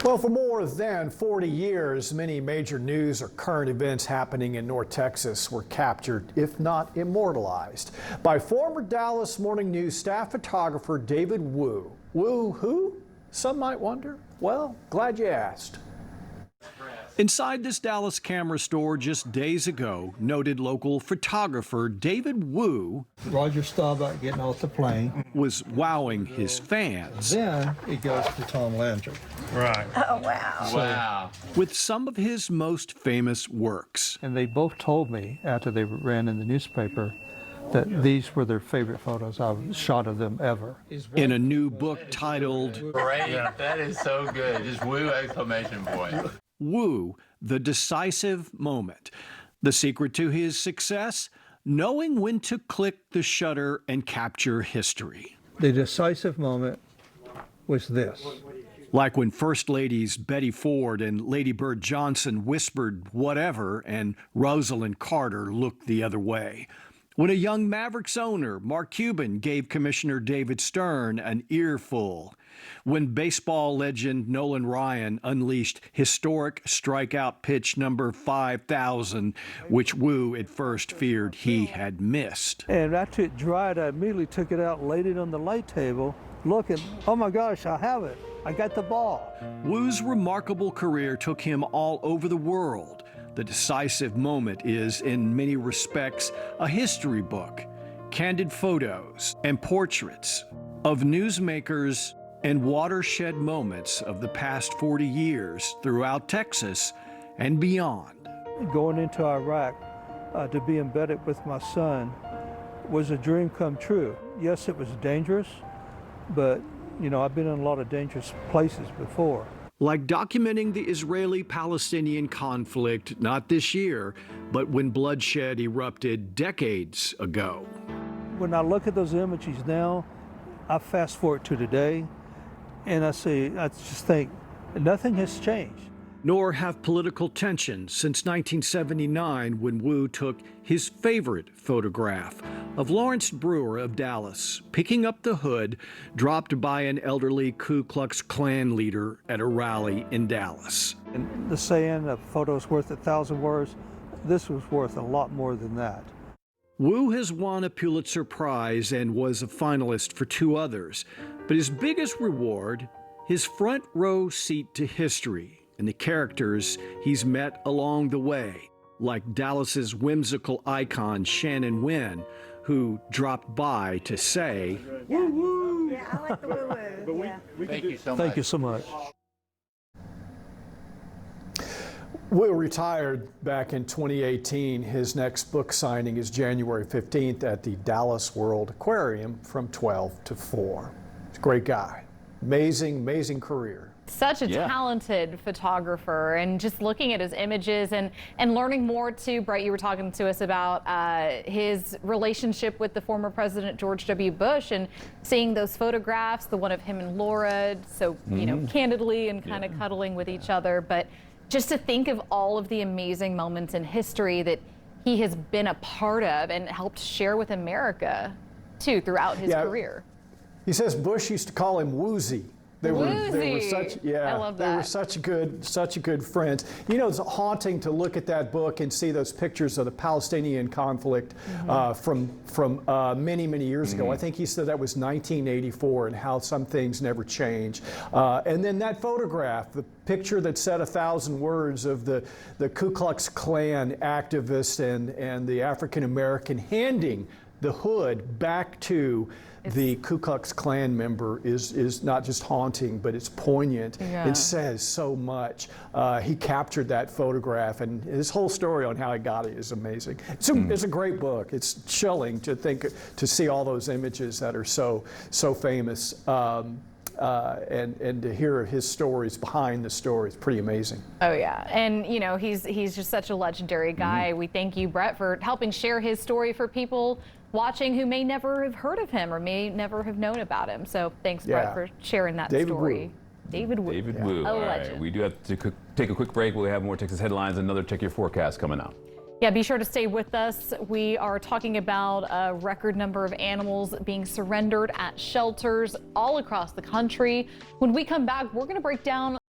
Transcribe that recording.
Well, for more than 40 years, many major news or current events happening in North Texas were captured, if not immortalized, by former Dallas Morning News staff photographer David Wu. Wu who? Some might wonder. Well, glad you asked. Inside this Dallas camera store just days ago, noted local photographer David Wu Roger Staubach getting off the plane. Was wowing his fans. Then it goes to Tom Landry. Right. Oh, wow. Wow. With some of his most famous works. And they both told me after they ran in the newspaper that these were their favorite photos I've shot of them ever. In a new book titled Great. That is so good. Just woo exclamation point. Wu, The Decisive Moment. The secret to his success? Knowing when to click the shutter and capture history. The decisive moment was this. Like when First Ladies Betty Ford and Lady Bird Johnson whispered whatever and Rosalind Carter looked the other way. When a young Mavericks owner, Mark Cuban, gave Commissioner David Stern an earful. When baseball legend Nolan Ryan unleashed historic strikeout pitch number 5,000, which Wu at first feared he had missed. And after it dried, I immediately took it out, laid it on the light table, looking, oh my gosh, I have it. I got the ball. Wu's remarkable career took him all over the world. The Decisive Moment is, in many respects, a history book. Candid photos and portraits of newsmakers and watershed moments of the past 40 years throughout Texas and beyond. Going into Iraq to be embedded with my son was a dream come true. Yes, it was dangerous, but you know, I've been in a lot of dangerous places before. Like documenting the Israeli-Palestinian conflict, not this year, but when bloodshed erupted decades ago. When I look at those images now, I fast forward to today, and I just think nothing has changed. Nor have political tensions since 1979 when Wu took his favorite photograph of Lawrence Brewer of Dallas picking up the hood dropped by an elderly Ku Klux Klan leader at a rally in Dallas. And the saying, a photo's worth 1,000 words, this was worth a lot more than that. Wu has won a Pulitzer Prize and was a finalist for 2 others, but his biggest reward, his front row seat to history and the characters he's met along the way, like Dallas's whimsical icon Shannon Wynn, who dropped by to say, "Woo woo." Yeah, I like the woo woo. Yeah. Thank you so much. Thank you so much. Wu retired back in 2018. His next book signing is January 15th at the Dallas World Aquarium from 12 to 4. He's a great guy. Amazing, amazing career. Such a talented photographer, and just looking at his images and learning more too. Brett, you were talking to us about his relationship with the former President George W. Bush, and seeing those photographs, the one of him and Laura, so you know, candidly and kind of cuddling with each other. But just to think of all of the amazing moments in history that he has been a part of and helped share with America too throughout his career. He says Bush used to call him Woozy. They were such, I love that. They were such a good friends. You know, it's haunting to look at that book and see those pictures of the Palestinian conflict from many years ago. I think he said that was 1984, and how some things never change. And then that photograph, the picture that said 1,000 words of the Ku Klux Klan activist and the African American handing the hood back to the Ku Klux Klan member is not just haunting, but it's poignant. It says so much. He captured that photograph, and his whole story on how he got it is amazing. It's a great book. It's chilling to see all those images that are so famous. And to hear his stories behind the stories, pretty amazing. Oh yeah, and you know, he's just such a legendary guy. We thank you, Brett, for helping share his story for people watching who may never have heard of him or may never have known about him. So thanks, Brett, for sharing that story. David Wu. David Wu. A All legend. right, we do have to take a quick break. We'll have more Texas headlines, another Check Your Forecast coming up. Yeah, be sure to stay with us. We are talking about a record number of animals being surrendered at shelters all across the country. When we come back, we're going to break down